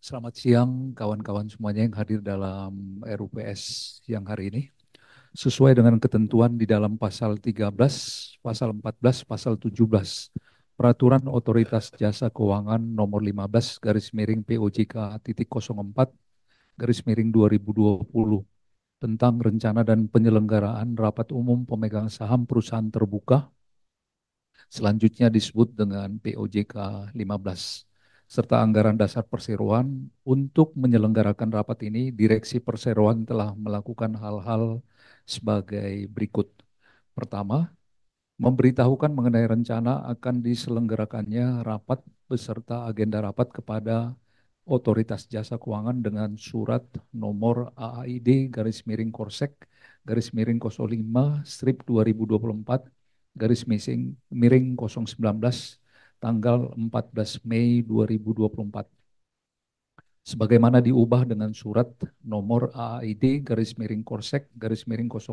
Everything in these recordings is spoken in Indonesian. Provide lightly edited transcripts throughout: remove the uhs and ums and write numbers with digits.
Selamat siang kawan-kawan semuanya yang hadir dalam RUPS siang hari ini. Sesuai dengan ketentuan di dalam pasal 13, pasal 14, pasal 17, Peraturan Otoritas Jasa Keuangan nomor 15 garis miring POJK titik 04 garis miring 2020 tentang rencana dan penyelenggaraan rapat umum pemegang saham perusahaan terbuka, selanjutnya disebut dengan POJK 15, serta anggaran dasar perseroan. Untuk menyelenggarakan rapat ini, Direksi Perseroan telah melakukan hal-hal sebagai berikut. Pertama, memberitahukan mengenai rencana akan diselenggarakannya rapat beserta agenda rapat kepada Otoritas Jasa Keuangan dengan surat nomor AAID garis miring Korsek garis miring 05 strip 2024 garis miring 019 tanggal 14 Mei 2024 sebagaimana diubah dengan surat nomor AAID garis miring Korsek garis miring 05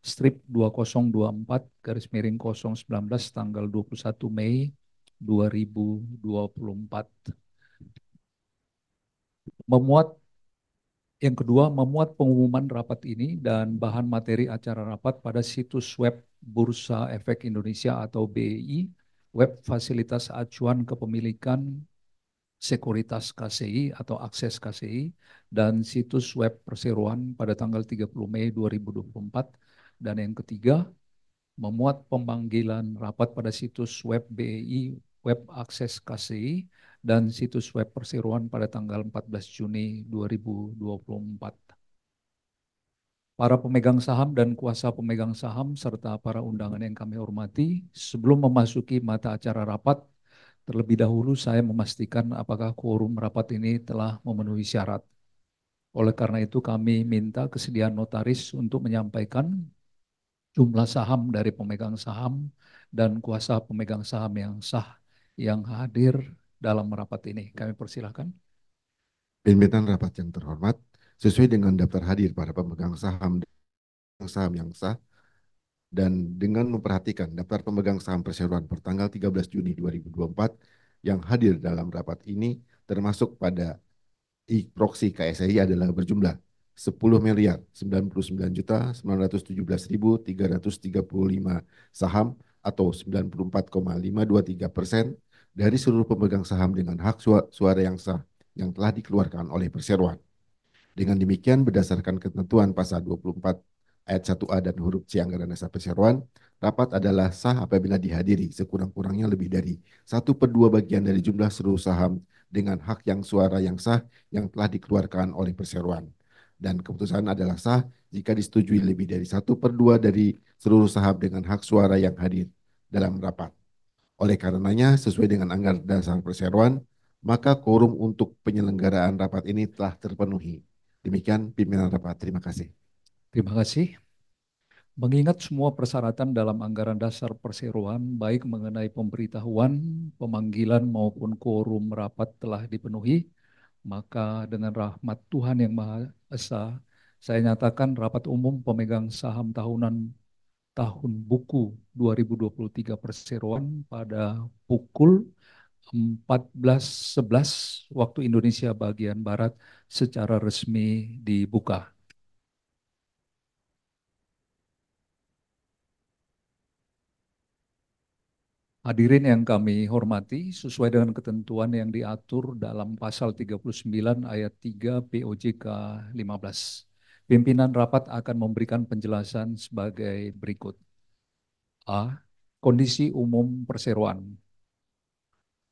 strip 2024 garis miring 019 tanggal 21 Mei 2024. Memuat Yang kedua, memuat pengumuman rapat ini dan bahan materi acara rapat pada situs web Bursa Efek Indonesia atau BEI, web fasilitas acuan kepemilikan sekuritas KCI atau akses KCI, dan situs web perseroan pada tanggal 30 Mei 2024. Dan yang ketiga, memuat pemanggilan rapat pada situs web BEI, web akses KCI, dan situs web perseroan pada tanggal 14 Juni 2024. Para pemegang saham dan kuasa pemegang saham serta para undangan yang kami hormati, sebelum memasuki mata acara rapat, terlebih dahulu saya memastikan apakah quorum rapat ini telah memenuhi syarat. Oleh karena itu kami minta kesediaan notaris untuk menyampaikan jumlah saham dari pemegang saham dan kuasa pemegang saham yang sah yang hadir dalam rapat ini. Kami persilahkan. Pimpinan rapat yang terhormat, sesuai dengan daftar hadir para pemegang saham dan saham yang sah, dan dengan memperhatikan daftar pemegang saham perseroan pertanggal 13 Juni 2024 yang hadir dalam rapat ini, termasuk pada proksi KSI adalah berjumlah 10.999.917.335 saham atau 94,523% dari seluruh pemegang saham dengan hak suara yang sah yang telah dikeluarkan oleh perseroan. Dengan demikian, berdasarkan ketentuan pasal 24 ayat 1A dan huruf C Anggaran Dasar Perseroan, rapat adalah sah apabila dihadiri sekurang-kurangnya lebih dari 1/2 bagian dari jumlah seluruh saham dengan hak yang suara yang sah yang telah dikeluarkan oleh perseroan. Dan keputusan adalah sah jika disetujui lebih dari 1/2 dari seluruh saham dengan hak suara yang hadir dalam rapat. Oleh karenanya, sesuai dengan anggaran dasar perseroan, maka quorum untuk penyelenggaraan rapat ini telah terpenuhi. Demikian pimpinan rapat. Terima kasih. Terima kasih. Mengingat semua persyaratan dalam anggaran dasar perseroan, baik mengenai pemberitahuan, pemanggilan maupun quorum rapat telah dipenuhi, maka dengan rahmat Tuhan Yang Maha Esa, saya nyatakan rapat umum pemegang saham tahunan tahun buku 2023 perseroan pada pukul 14.11 waktu Indonesia bagian Barat secara resmi dibuka. Hadirin yang kami hormati, sesuai dengan ketentuan yang diatur dalam pasal 39 ayat 3 POJK 15, pimpinan rapat akan memberikan penjelasan sebagai berikut. A. Kondisi umum perseroan.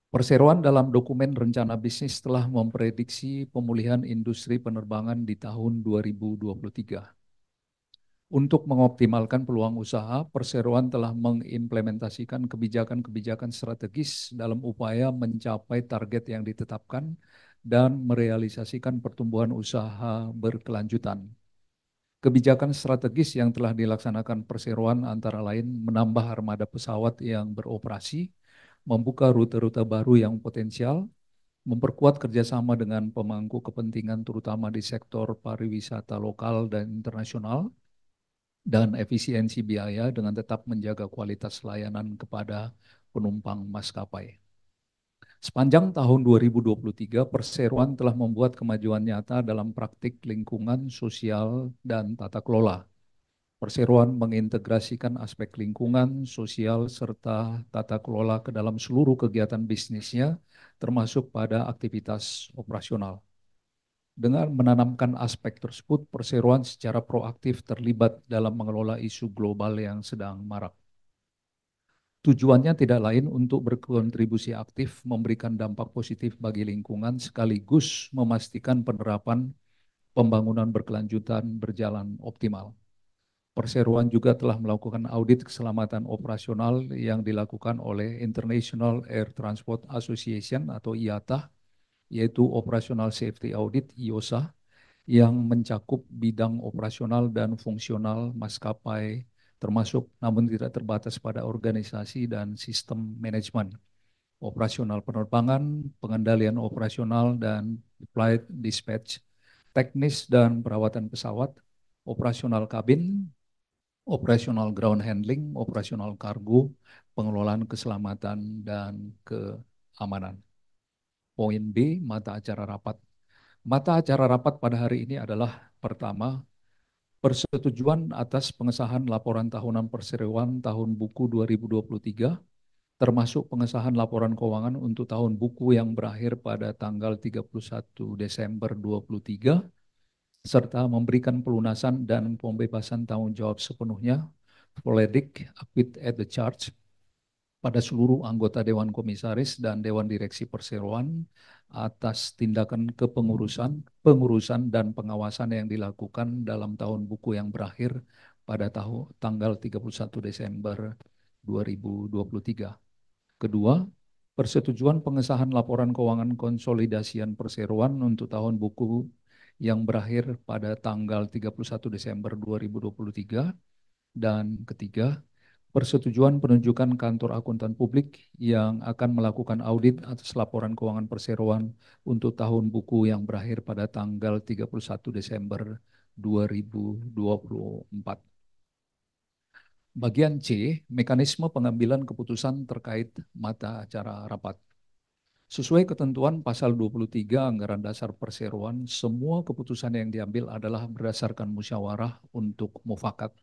Perseroan dalam dokumen rencana bisnis telah memprediksi pemulihan industri penerbangan di tahun 2023. Untuk mengoptimalkan peluang usaha, perseroan telah mengimplementasikan kebijakan-kebijakan strategis dalam upaya mencapai target yang ditetapkan dan merealisasikan pertumbuhan usaha berkelanjutan. Kebijakan strategis yang telah dilaksanakan perseroan antara lain menambah armada pesawat yang beroperasi, membuka rute-rute baru yang potensial, memperkuat kerjasama dengan pemangku kepentingan terutama di sektor pariwisata lokal dan internasional, dan efisiensi biaya dengan tetap menjaga kualitas layanan kepada penumpang maskapai. Sepanjang tahun 2023, perseroan telah membuat kemajuan nyata dalam praktik lingkungan, sosial, dan tata kelola. Perseroan mengintegrasikan aspek lingkungan, sosial, serta tata kelola ke dalam seluruh kegiatan bisnisnya, termasuk pada aktivitas operasional. Dengan menanamkan aspek tersebut, perseroan secara proaktif terlibat dalam mengelola isu global yang sedang marak. Tujuannya tidak lain untuk berkontribusi aktif, memberikan dampak positif bagi lingkungan, sekaligus memastikan penerapan pembangunan berkelanjutan berjalan optimal. Perseroan juga telah melakukan audit keselamatan operasional yang dilakukan oleh International Air Transport Association atau IATA, yaitu Operational Safety Audit (IOSA), yang mencakup bidang operasional dan fungsional maskapai, termasuk namun tidak terbatas pada organisasi dan sistem manajemen, operasional penerbangan, pengendalian operasional dan flight dispatch, teknis dan perawatan pesawat, operasional kabin, operasional ground handling, operasional kargo, pengelolaan keselamatan dan keamanan. Poin B, mata acara rapat. Mata acara rapat pada hari ini adalah: pertama, persetujuan atas pengesahan laporan tahunan perseroan tahun buku 2023, termasuk pengesahan laporan keuangan untuk tahun buku yang berakhir pada tanggal 31 Desember 2023, serta memberikan pelunasan dan pembebasan tanggung jawab sepenuhnya, Poledik, Acquit at the Charge, pada seluruh anggota Dewan Komisaris dan Dewan Direksi Perseroan atas tindakan pengurusan dan pengawasan yang dilakukan dalam tahun buku yang berakhir pada tanggal 31 Desember 2023. Kedua, persetujuan pengesahan laporan keuangan konsolidasian perseroan untuk tahun buku yang berakhir pada tanggal 31 Desember 2023. Dan ketiga, persetujuan penunjukan kantor akuntan publik yang akan melakukan audit atas laporan keuangan perseroan untuk tahun buku yang berakhir pada tanggal 31 Desember 2024. Bagian C, mekanisme pengambilan keputusan terkait mata acara rapat. Sesuai ketentuan pasal 23 Anggaran Dasar Perseroan, semua keputusan yang diambil adalah berdasarkan musyawarah untuk mufakat.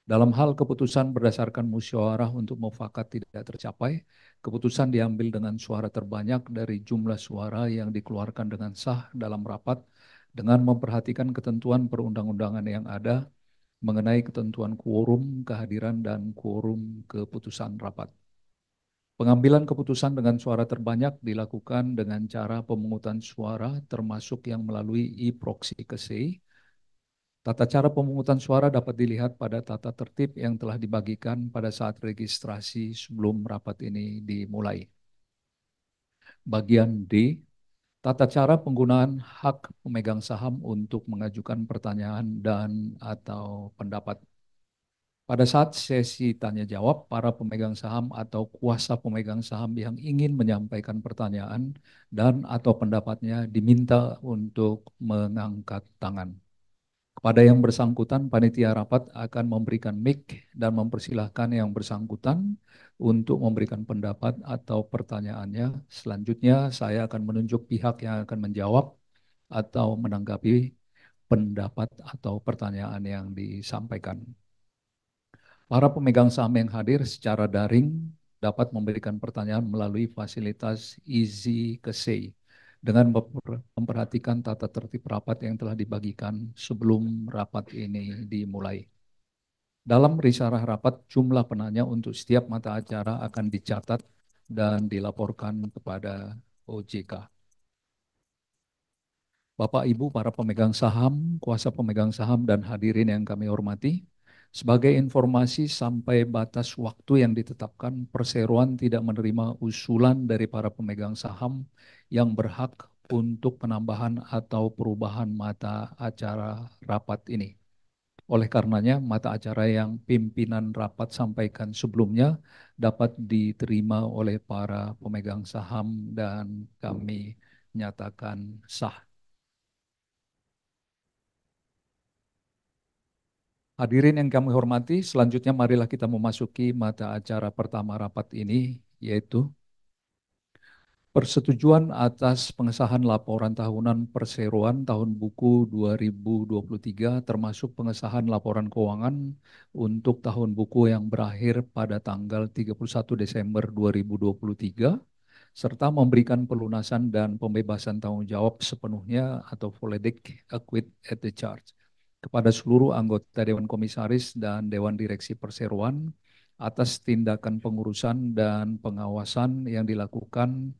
Dalam hal keputusan berdasarkan musyawarah untuk mufakat tidak tercapai, keputusan diambil dengan suara terbanyak dari jumlah suara yang dikeluarkan dengan sah dalam rapat dengan memperhatikan ketentuan perundang-undangan yang ada mengenai ketentuan quorum kehadiran dan quorum keputusan rapat. Pengambilan keputusan dengan suara terbanyak dilakukan dengan cara pemungutan suara termasuk yang melalui e-proxy KC. Tata cara pemungutan suara dapat dilihat pada tata tertib yang telah dibagikan pada saat registrasi sebelum rapat ini dimulai. Bagian D, tata cara penggunaan hak pemegang saham untuk mengajukan pertanyaan dan atau pendapat. Pada saat sesi tanya jawab, para pemegang saham atau kuasa pemegang saham yang ingin menyampaikan pertanyaan dan atau pendapatnya diminta untuk mengangkat tangan. Kepada yang bersangkutan, panitia rapat akan memberikan mic dan mempersilahkan yang bersangkutan untuk memberikan pendapat atau pertanyaannya. Selanjutnya, saya akan menunjuk pihak yang akan menjawab atau menanggapi pendapat atau pertanyaan yang disampaikan. Para pemegang saham yang hadir secara daring dapat memberikan pertanyaan melalui fasilitas Easy Say dengan memperhatikan tata tertib rapat yang telah dibagikan sebelum rapat ini dimulai. Dalam risalah rapat, jumlah penanya untuk setiap mata acara akan dicatat dan dilaporkan kepada OJK. Bapak, Ibu, para pemegang saham, kuasa pemegang saham, dan hadirin yang kami hormati, sebagai informasi sampai batas waktu yang ditetapkan, perseroan tidak menerima usulan dari para pemegang saham yang berhak untuk penambahan atau perubahan mata acara rapat ini. Oleh karenanya, mata acara yang pimpinan rapat sampaikan sebelumnya dapat diterima oleh para pemegang saham dan kami nyatakan sah. Hadirin yang kami hormati, selanjutnya marilah kita memasuki mata acara pertama rapat ini, yaitu Persetujuan atas pengesahan laporan tahunan perseroan tahun buku 2023 termasuk pengesahan laporan keuangan untuk tahun buku yang berakhir pada tanggal 31 Desember 2023 serta memberikan pelunasan dan pembebasan tanggung jawab sepenuhnya atau volledic acquit at the charge kepada seluruh anggota Dewan Komisaris dan Dewan Direksi Perseroan atas tindakan pengurusan dan pengawasan yang dilakukan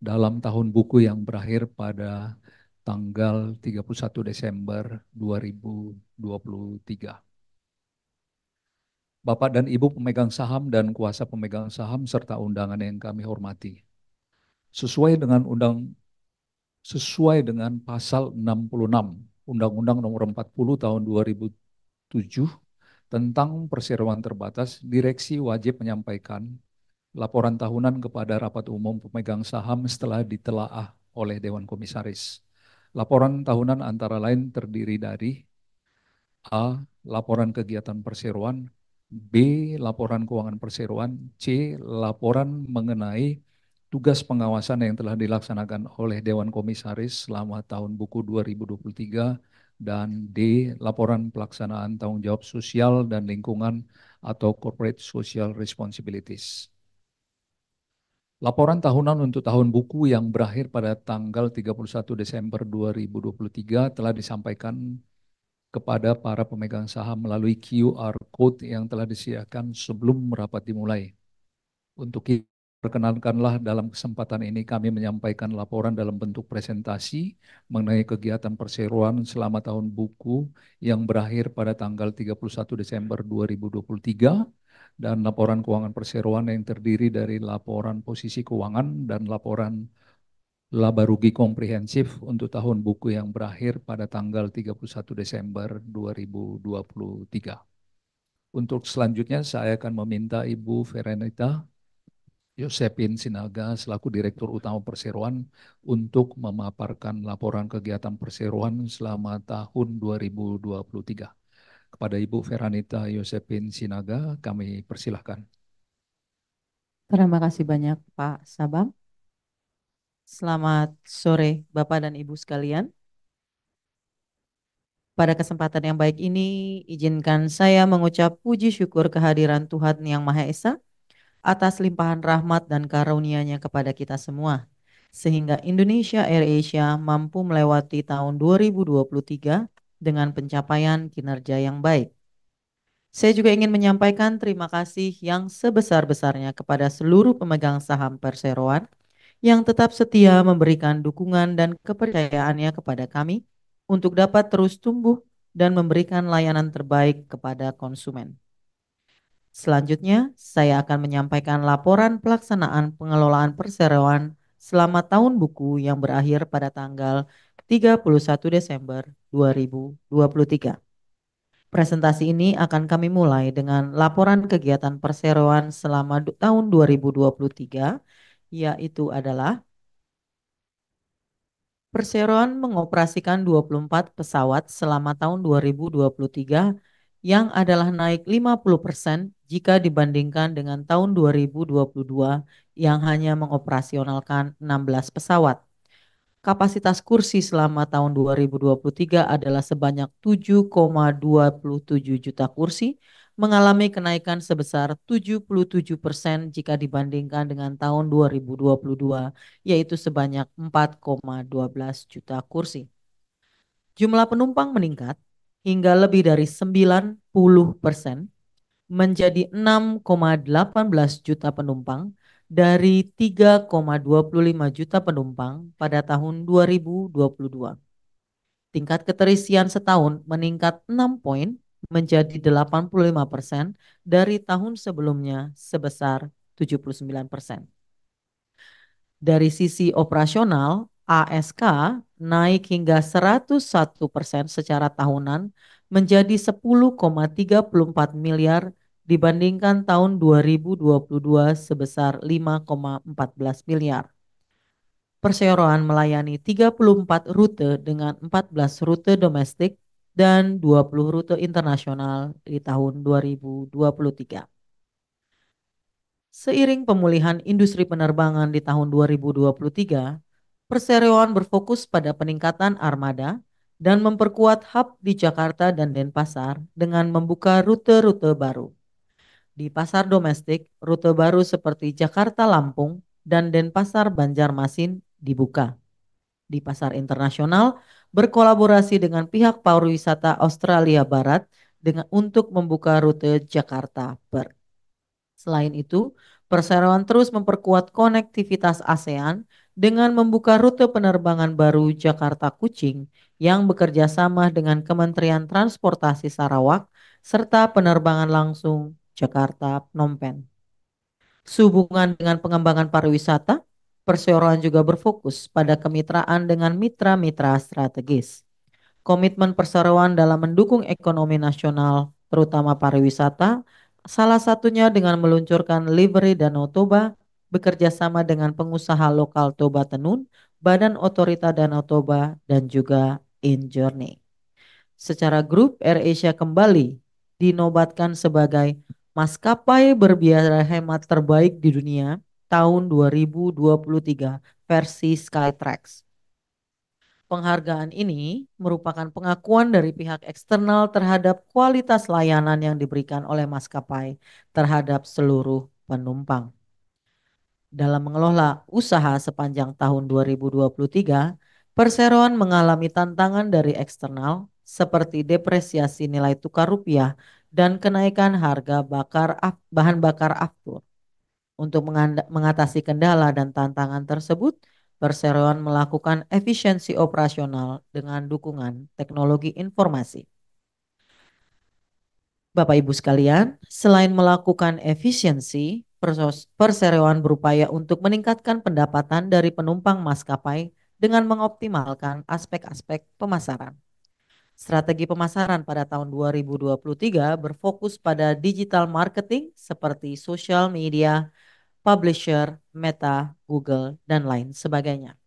dalam tahun buku yang berakhir pada tanggal 31 Desember 2023. Bapak dan Ibu pemegang saham dan kuasa pemegang saham serta undangan yang kami hormati. Sesuai dengan pasal 66 Undang-Undang Nomor 40 Tahun 2007 tentang perseroan terbatas, direksi wajib menyampaikan laporan tahunan kepada rapat umum pemegang saham setelah ditelaah oleh Dewan Komisaris. Laporan tahunan antara lain terdiri dari A. Laporan kegiatan perseroan, B. Laporan keuangan perseroan, C. Laporan mengenai tugas pengawasan yang telah dilaksanakan oleh Dewan Komisaris selama tahun buku 2023, dan D. Laporan pelaksanaan tanggung jawab sosial dan lingkungan atau Corporate Social Responsibilities. Laporan tahunan untuk tahun buku yang berakhir pada tanggal 31 Desember 2023 telah disampaikan kepada para pemegang saham melalui QR Code yang telah disediakan sebelum rapat dimulai. Untuk itu, perkenankanlah dalam kesempatan ini kami menyampaikan laporan dalam bentuk presentasi mengenai kegiatan perseroan selama tahun buku yang berakhir pada tanggal 31 Desember 2023 dan laporan keuangan perseroan yang terdiri dari laporan posisi keuangan dan laporan laba rugi komprehensif untuk tahun buku yang berakhir pada tanggal 31 Desember 2023. Untuk selanjutnya saya akan meminta Ibu Verenita Yosepin Sinaga selaku Direktur Utama Perseroan untuk memaparkan laporan kegiatan perseroan selama tahun 2023. Kepada Ibu Veranita Yosepin Sinaga, kami persilahkan. Terima kasih banyak Pak Sabam. Selamat sore Bapak dan Ibu sekalian. Pada kesempatan yang baik ini, izinkan saya mengucap puji syukur kehadiran Tuhan Yang Maha Esa atas limpahan rahmat dan karunia-Nya kepada kita semua, sehingga Indonesia Air Asia mampu melewati tahun 2023 dengan pencapaian kinerja yang baik. Saya juga ingin menyampaikan terima kasih yang sebesar-besarnya kepada seluruh pemegang saham Perseroan yang tetap setia memberikan dukungan dan kepercayaannya kepada kami untuk dapat terus tumbuh dan memberikan layanan terbaik kepada konsumen. Selanjutnya, saya akan menyampaikan laporan pelaksanaan pengelolaan perseroan selama tahun buku yang berakhir pada tanggal 31 Desember 2023. Presentasi ini akan kami mulai dengan laporan kegiatan perseroan selama tahun 2023, yaitu adalah Perseroan mengoperasikan 24 pesawat selama tahun 2023 yang adalah naik 50% jika dibandingkan dengan tahun 2022 yang hanya mengoperasionalkan 16 pesawat. Kapasitas kursi selama tahun 2023 adalah sebanyak 7,27 juta kursi, mengalami kenaikan sebesar 77% jika dibandingkan dengan tahun 2022, yaitu sebanyak 4,12 juta kursi. Jumlah penumpang meningkat hingga lebih dari 90% menjadi 6,18 juta penumpang dari 3,25 juta penumpang pada tahun 2022. Tingkat keterisian setahun meningkat 6 poin menjadi 85% dari tahun sebelumnya sebesar 79%. Dari sisi operasional, ASK naik hingga 101% secara tahunan menjadi 10,34 miliar dibandingkan tahun 2022 sebesar 5,14 miliar. Perseroan melayani 34 rute dengan 14 rute domestik dan 20 rute internasional di tahun 2023. Seiring pemulihan industri penerbangan di tahun 2023, perseroan berfokus pada peningkatan armada dan memperkuat hub di Jakarta dan Denpasar dengan membuka rute-rute baru. Di pasar domestik, rute baru seperti Jakarta-Lampung dan Denpasar-Banjarmasin dibuka. Di pasar internasional, berkolaborasi dengan pihak pariwisata Australia Barat untuk membuka rute Jakarta-Perth. Selain itu, perseroan terus memperkuat konektivitas ASEAN dengan membuka rute penerbangan baru Jakarta-Kucing yang bekerja sama dengan Kementerian Transportasi Sarawak serta penerbangan langsung Jakarta-Phnom Penh. Sehubungan dengan pengembangan pariwisata, perseroan juga berfokus pada kemitraan dengan mitra-mitra strategis. Komitmen perseroan dalam mendukung ekonomi nasional, terutama pariwisata, salah satunya dengan meluncurkan Livery Danau Toba, bekerja sama dengan pengusaha lokal Toba Tenun, Badan Otorita Danau Toba, dan juga InJourney. Secara grup, AirAsia kembali dinobatkan sebagai maskapai berbiaya hemat terbaik di dunia tahun 2023 versi Skytrax. Penghargaan ini merupakan pengakuan dari pihak eksternal terhadap kualitas layanan yang diberikan oleh maskapai terhadap seluruh penumpang. Dalam mengelola usaha sepanjang tahun 2023, perseroan mengalami tantangan dari eksternal seperti depresiasi nilai tukar rupiah dan kenaikan harga bahan bakar aftur. Untuk mengatasi kendala dan tantangan tersebut, perseroan melakukan efisiensi operasional dengan dukungan teknologi informasi. Bapak Ibu sekalian, selain melakukan efisiensi, perseroan berupaya untuk meningkatkan pendapatan dari penumpang maskapai dengan mengoptimalkan aspek-aspek pemasaran. Strategi pemasaran pada tahun 2023 berfokus pada digital marketing seperti social media, publisher, Meta, Google, dan lain sebagainya.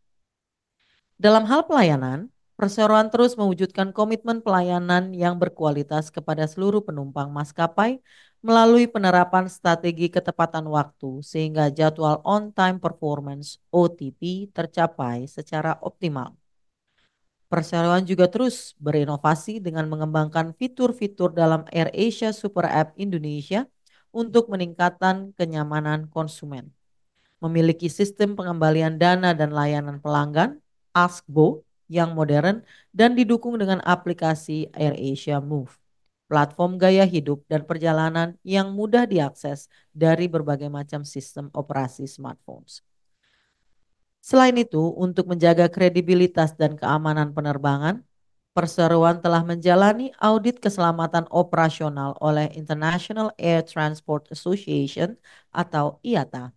Dalam hal pelayanan, perseroan terus mewujudkan komitmen pelayanan yang berkualitas kepada seluruh penumpang maskapai melalui penerapan strategi ketepatan waktu sehingga jadwal on-time performance (OTP) tercapai secara optimal. Perseroan juga terus berinovasi dengan mengembangkan fitur-fitur dalam AirAsia Super App Indonesia untuk meningkatkan kenyamanan konsumen. Memiliki sistem pengembalian dana dan layanan pelanggan AskGo yang modern dan didukung dengan aplikasi AirAsia Move, platform gaya hidup dan perjalanan yang mudah diakses dari berbagai macam sistem operasi smartphones. Selain itu, untuk menjaga kredibilitas dan keamanan penerbangan, perseroan telah menjalani audit keselamatan operasional oleh International Air Transport Association atau IATA.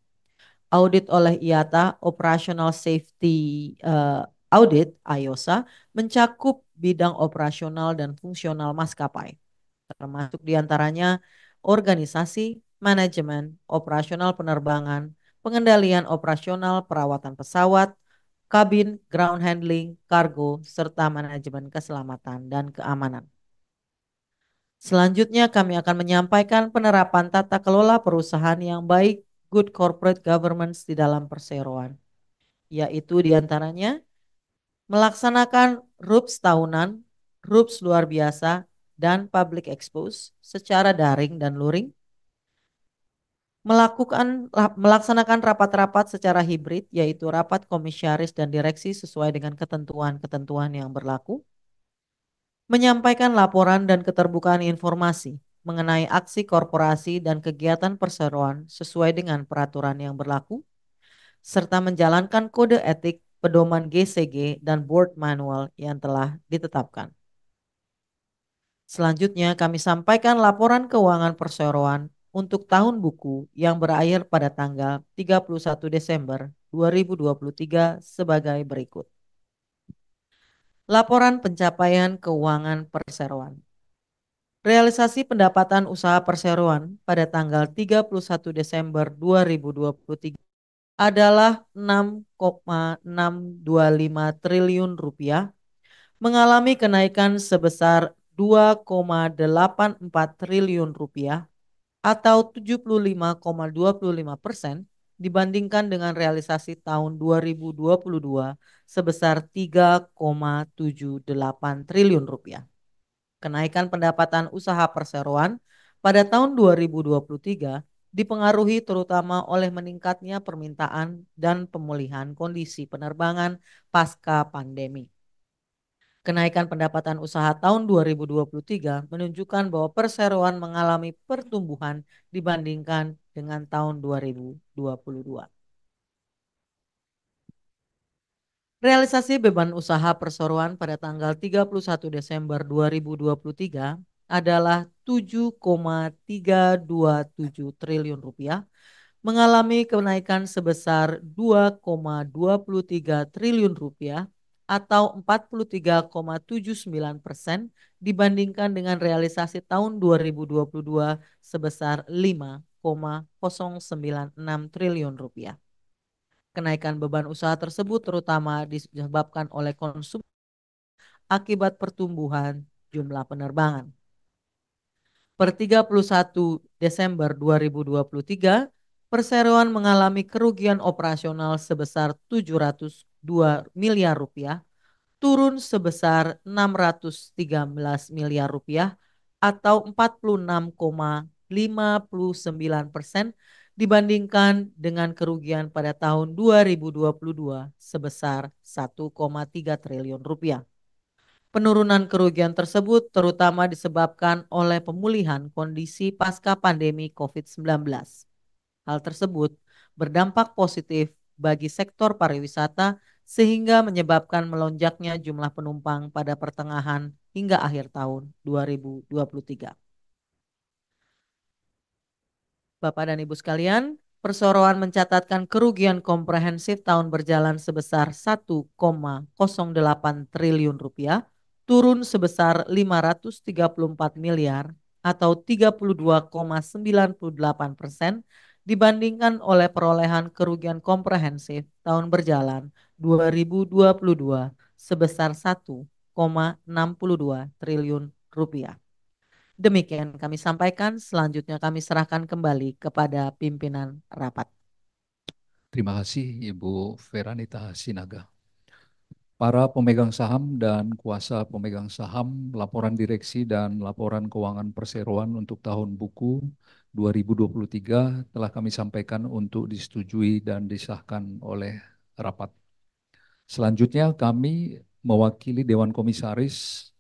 Audit oleh IATA, Operational Safety Audit (IOSA), mencakup bidang operasional dan fungsional maskapai, termasuk diantaranya organisasi, manajemen, operasional penerbangan, pengendalian operasional perawatan pesawat, kabin, ground handling, kargo, serta manajemen keselamatan dan keamanan. Selanjutnya kami akan menyampaikan penerapan tata kelola perusahaan yang baik, good corporate governance di dalam perseroan, yaitu diantaranya melaksanakan RUPS tahunan, RUPS luar biasa, dan public expose secara daring dan luring, melaksanakan rapat-rapat secara hibrid, yaitu rapat komisaris dan direksi sesuai dengan ketentuan-ketentuan yang berlaku, menyampaikan laporan dan keterbukaan informasi mengenai aksi korporasi dan kegiatan perseroan sesuai dengan peraturan yang berlaku, serta menjalankan kode etik, pedoman GCG, dan board manual yang telah ditetapkan. Selanjutnya kami sampaikan laporan keuangan perseroan untuk tahun buku yang berakhir pada tanggal 31 Desember 2023 sebagai berikut. Laporan pencapaian keuangan perseroan. Realisasi pendapatan usaha perseroan pada tanggal 31 Desember 2023 adalah 6,625 triliun rupiah, mengalami kenaikan sebesar 2,84 triliun rupiah atau 75,25% dibandingkan dengan realisasi tahun 2022 sebesar 3,78 triliun rupiah. Kenaikan pendapatan usaha perseroan pada tahun 2023 dipengaruhi terutama oleh meningkatnya permintaan dan pemulihan kondisi penerbangan pasca pandemi. Kenaikan pendapatan usaha tahun 2023 menunjukkan bahwa perseroan mengalami pertumbuhan dibandingkan dengan tahun 2022. Realisasi beban usaha perseroan pada tanggal 31 Desember 2023 adalah 7,327 triliun rupiah, mengalami kenaikan sebesar 2,23 triliun rupiah atau 43,79% dibandingkan dengan realisasi tahun 2022 sebesar 5,096 triliun rupiah. Kenaikan beban usaha tersebut terutama disebabkan oleh konsumsi akibat pertumbuhan jumlah penerbangan. Per 31 Desember 2023, perseroan mengalami kerugian operasional sebesar 702 miliar rupiah, turun sebesar 613 miliar rupiah atau 46,59% dibandingkan dengan kerugian pada tahun 2022 sebesar 1,3 triliun rupiah. Penurunan kerugian tersebut terutama disebabkan oleh pemulihan kondisi pasca pandemi COVID-19. Hal tersebut berdampak positif bagi sektor pariwisata sehingga menyebabkan melonjaknya jumlah penumpang pada pertengahan hingga akhir tahun 2023. Bapak dan Ibu sekalian, perseroan mencatatkan kerugian komprehensif tahun berjalan sebesar 1,08 triliun rupiah, turun sebesar 534 miliar atau 32,98% dibandingkan oleh perolehan kerugian komprehensif tahun berjalan 2022 sebesar 1,62 triliun rupiah. Demikian kami sampaikan, selanjutnya kami serahkan kembali kepada pimpinan rapat. Terima kasih Ibu Veranita Sinaga. Para pemegang saham dan kuasa pemegang saham, laporan direksi dan laporan keuangan perseroan untuk tahun buku 2023 telah kami sampaikan untuk disetujui dan disahkan oleh rapat. Selanjutnya kami mewakili Dewan Komisaris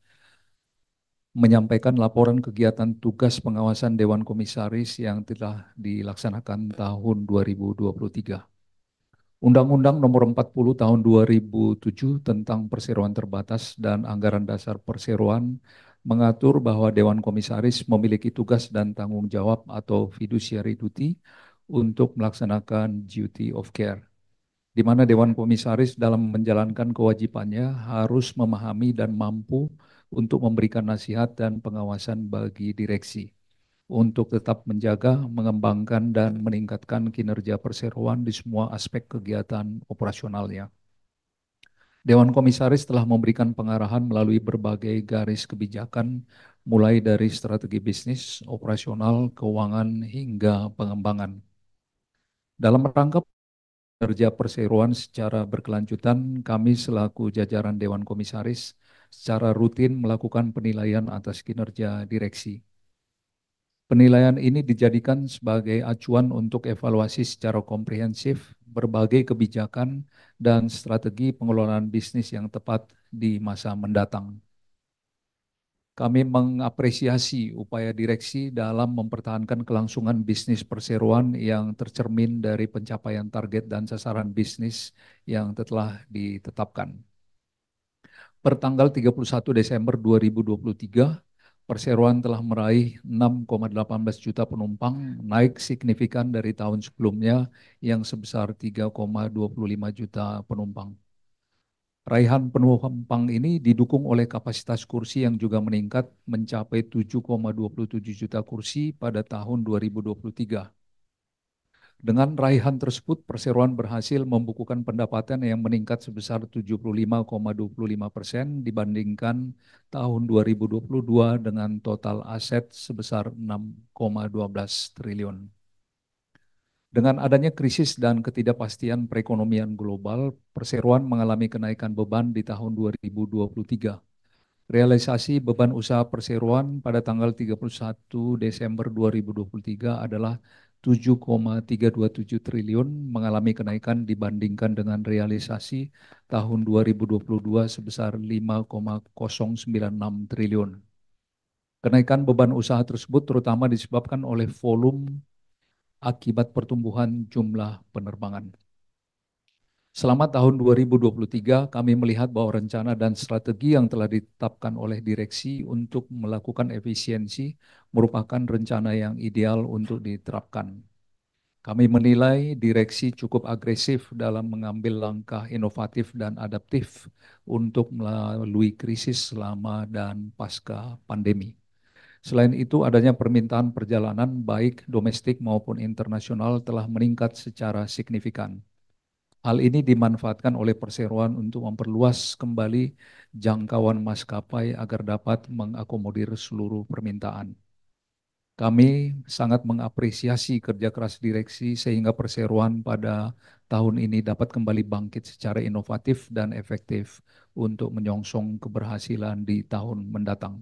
menyampaikan laporan kegiatan tugas pengawasan Dewan Komisaris yang telah dilaksanakan tahun 2023. Undang-Undang Nomor 40 Tahun 2007 tentang Perseroan Terbatas dan Anggaran Dasar Perseroan mengatur bahwa Dewan Komisaris memiliki tugas dan tanggung jawab atau fiduciary duty untuk melaksanakan duty of care, di mana Dewan Komisaris dalam menjalankan kewajibannya harus memahami dan mampu untuk memberikan nasihat dan pengawasan bagi direksi untuk tetap menjaga, mengembangkan, dan meningkatkan kinerja perseroan di semua aspek kegiatan operasionalnya. Dewan Komisaris telah memberikan pengarahan melalui berbagai garis kebijakan, mulai dari strategi bisnis, operasional, keuangan, hingga pengembangan. Dalam rangka kinerja perseroan secara berkelanjutan, kami selaku jajaran Dewan Komisaris secara rutin melakukan penilaian atas kinerja direksi. Penilaian ini dijadikan sebagai acuan untuk evaluasi secara komprehensif berbagai kebijakan dan strategi pengelolaan bisnis yang tepat di masa mendatang. Kami mengapresiasi upaya direksi dalam mempertahankan kelangsungan bisnis perseroan yang tercermin dari pencapaian target dan sasaran bisnis yang telah ditetapkan. Per tanggal 31 Desember 2023, perseroan telah meraih 6,18 juta penumpang, naik signifikan dari tahun sebelumnya yang sebesar 3,25 juta penumpang. Raihan penumpang ini didukung oleh kapasitas kursi yang juga meningkat mencapai 7,27 juta kursi pada tahun 2023. Dengan raihan tersebut, perseroan berhasil membukukan pendapatan yang meningkat sebesar 75,25% dibandingkan tahun 2022 dengan total aset sebesar 6,12 triliun. Dengan adanya krisis dan ketidakpastian perekonomian global, perseroan mengalami kenaikan beban di tahun 2023. Realisasi beban usaha perseroan pada tanggal 31 Desember 2023 adalah 7,327 triliun, mengalami kenaikan dibandingkan dengan realisasi tahun 2022 sebesar 5,096 triliun. Kenaikan beban usaha tersebut terutama disebabkan oleh volume akibat pertumbuhan jumlah penerbangan. Selama tahun 2023, kami melihat bahwa rencana dan strategi yang telah ditetapkan oleh direksi untuk melakukan efisiensi merupakan rencana yang ideal untuk diterapkan. Kami menilai direksi cukup agresif dalam mengambil langkah inovatif dan adaptif untuk melalui krisis selama dan pasca pandemi. Selain itu, adanya permintaan perjalanan baik domestik maupun internasional telah meningkat secara signifikan. Hal ini dimanfaatkan oleh perseroan untuk memperluas kembali jangkauan maskapai agar dapat mengakomodir seluruh permintaan. Kami sangat mengapresiasi kerja keras direksi sehingga perseroan pada tahun ini dapat kembali bangkit secara inovatif dan efektif untuk menyongsong keberhasilan di tahun mendatang.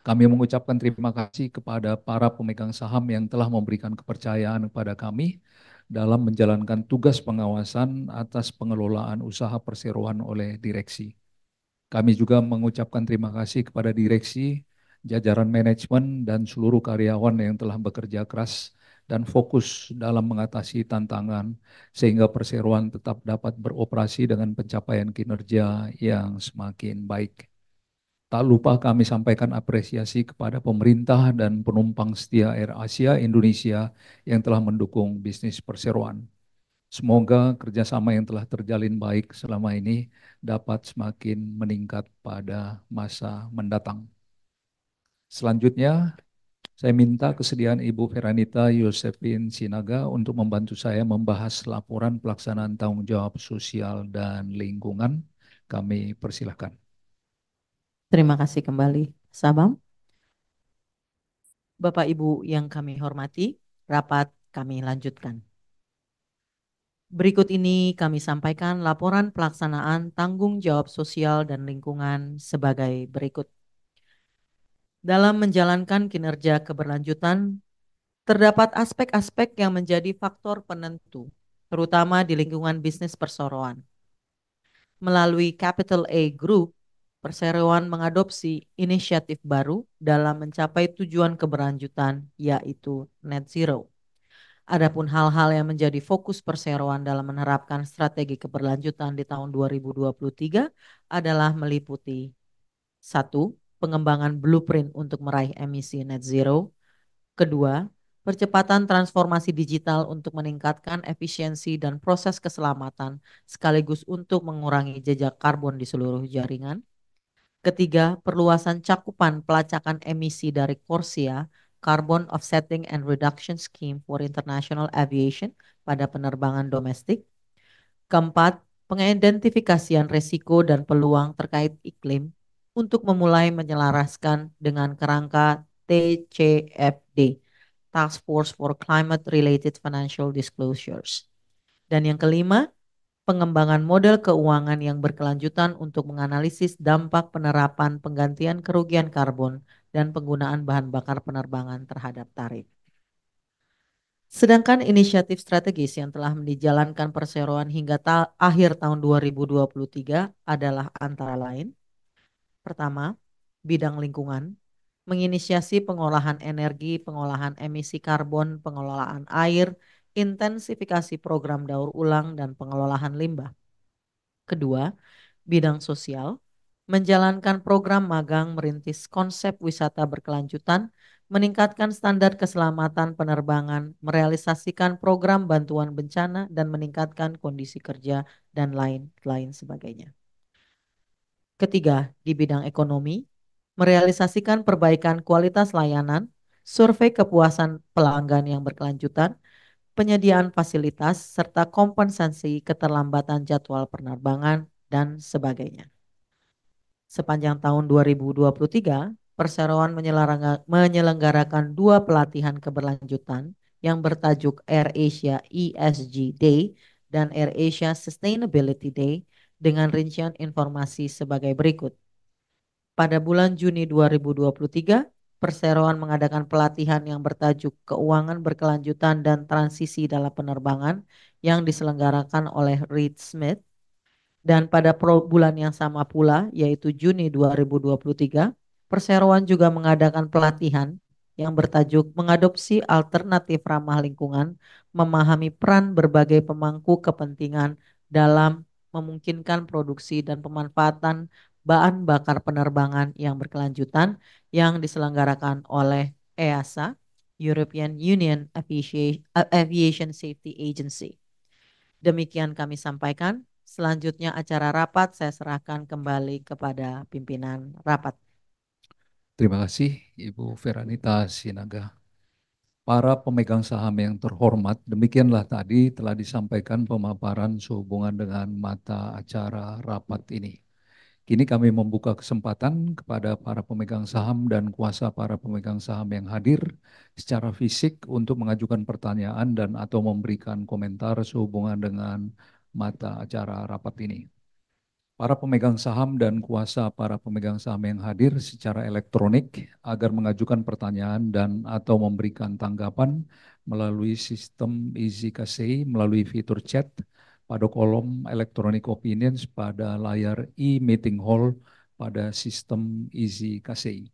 Kami mengucapkan terima kasih kepada para pemegang saham yang telah memberikan kepercayaan kepada kami dalam menjalankan tugas pengawasan atas pengelolaan usaha perseroan oleh direksi. Kami juga mengucapkan terima kasih kepada direksi, jajaran manajemen, dan seluruh karyawan yang telah bekerja keras dan fokus dalam mengatasi tantangan sehingga perseroan tetap dapat beroperasi dengan pencapaian kinerja yang semakin baik. Tak lupa kami sampaikan apresiasi kepada pemerintah dan penumpang setia Air Asia Indonesia yang telah mendukung bisnis perseroan. Semoga kerjasama yang telah terjalin baik selama ini dapat semakin meningkat pada masa mendatang. Selanjutnya, saya minta kesediaan Ibu Feranita Yosefin Sinaga untuk membantu saya membahas laporan pelaksanaan tanggung jawab sosial dan lingkungan. Kami persilahkan. Terima kasih kembali, Sabam. Bapak Ibu yang kami hormati, rapat kami lanjutkan. Berikut ini kami sampaikan laporan pelaksanaan tanggung jawab sosial dan lingkungan sebagai berikut. Dalam menjalankan kinerja keberlanjutan, terdapat aspek-aspek yang menjadi faktor penentu, terutama di lingkungan bisnis perseroan. Melalui Capital A Group, perseroan mengadopsi inisiatif baru dalam mencapai tujuan keberlanjutan, yaitu net zero. Adapun hal-hal yang menjadi fokus perseroan dalam menerapkan strategi keberlanjutan di tahun 2023 adalah meliputi 1. Pengembangan blueprint untuk meraih emisi net zero. Kedua, percepatan transformasi digital untuk meningkatkan efisiensi dan proses keselamatan sekaligus untuk mengurangi jejak karbon di seluruh jaringan. Ketiga, perluasan cakupan pelacakan emisi dari CORSIA, Carbon Offsetting and Reduction Scheme for International Aviation pada penerbangan domestik. Keempat, pengidentifikasian risiko dan peluang terkait iklim untuk memulai menyelaraskan dengan kerangka TCFD, Task Force for Climate Related Financial Disclosures. Dan yang kelima, pengembangan model keuangan yang berkelanjutan untuk menganalisis dampak penerapan penggantian kerugian karbon dan penggunaan bahan bakar penerbangan terhadap tarif. Sedangkan inisiatif strategis yang telah dijalankan perseroan hingga akhir tahun 2023 adalah antara lain: pertama, bidang lingkungan, menginisiasi pengolahan energi, pengolahan emisi karbon, pengelolaan air, intensifikasi program daur ulang, dan pengelolaan limbah. Kedua, bidang sosial, menjalankan program magang merintis konsep wisata berkelanjutan, meningkatkan standar keselamatan penerbangan, merealisasikan program bantuan bencana, dan meningkatkan kondisi kerja, dan lain-lain sebagainya. Ketiga, di bidang ekonomi, merealisasikan perbaikan kualitas layanan, survei kepuasan pelanggan yang berkelanjutan, penyediaan fasilitas, serta kompensasi keterlambatan jadwal penerbangan, dan sebagainya. Sepanjang tahun 2023, Perseroan menyelenggarakan 2 pelatihan keberlanjutan yang bertajuk AirAsia ESG Day dan AirAsia Sustainability Day dengan rincian informasi sebagai berikut. Pada bulan Juni 2023, Perseroan mengadakan pelatihan yang bertajuk Keuangan Berkelanjutan dan Transisi dalam Penerbangan yang diselenggarakan oleh Reed Smith. Dan pada bulan yang sama pula, yaitu Juni 2023, Perseroan juga mengadakan pelatihan yang bertajuk Mengadopsi Alternatif Ramah Lingkungan, Memahami Peran Berbagai Pemangku Kepentingan dalam Memungkinkan Produksi dan Pemanfaatan Bahan Bakar Penerbangan yang Berkelanjutan yang diselenggarakan oleh EASA, European Union Aviation Safety Agency. Demikian kami sampaikan. Selanjutnya acara rapat saya serahkan kembali kepada pimpinan rapat. Terima kasih Ibu Veranita Sinaga. Para pemegang saham yang terhormat, demikianlah tadi telah disampaikan pemaparan sehubungan dengan mata acara rapat ini. Kini kami membuka kesempatan kepada para pemegang saham dan kuasa para pemegang saham yang hadir secara fisik untuk mengajukan pertanyaan dan atau memberikan komentar sehubungan dengan mata acara rapat ini. Para pemegang saham dan kuasa para pemegang saham yang hadir secara elektronik agar mengajukan pertanyaan dan atau memberikan tanggapan melalui sistem Easy Kasei melalui fitur chat pada kolom electronic opinions pada layar e-meeting hall pada sistem Easy Kasei.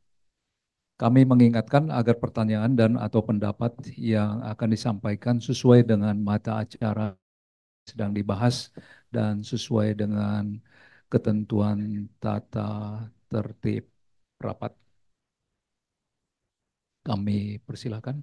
Kami mengingatkan agar pertanyaan dan atau pendapat yang akan disampaikan sesuai dengan mata acara sedang dibahas dan sesuai dengan ketentuan tata tertib rapat. Kami persilakan.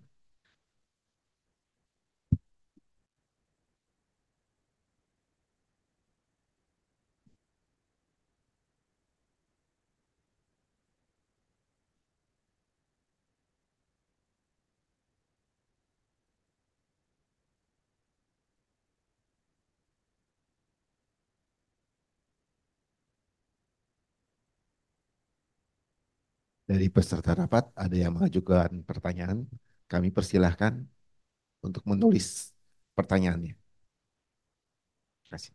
Dari peserta rapat ada yang mengajukan pertanyaan. Kami persilahkan untuk menulis pertanyaannya. Terima kasih.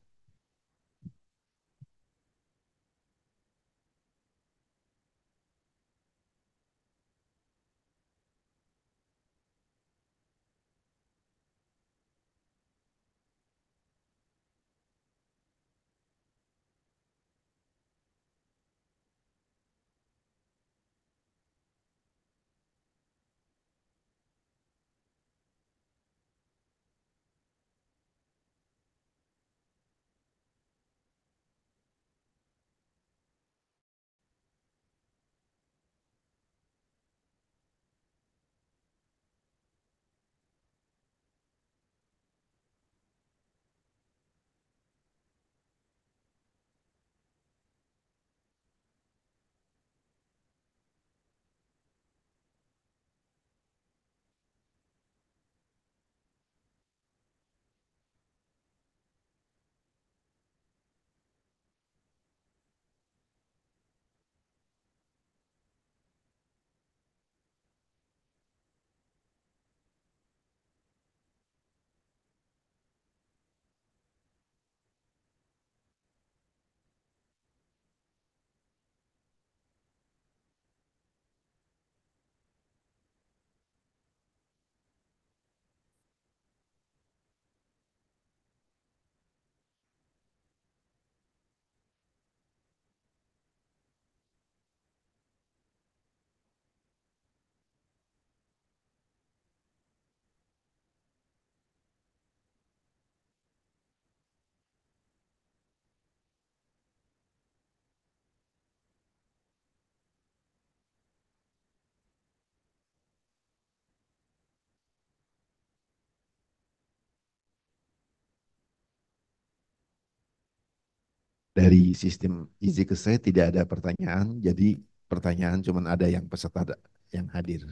Dari sistem Easy ke saya tidak ada pertanyaan, jadi pertanyaan cuma ada yang peserta yang hadir.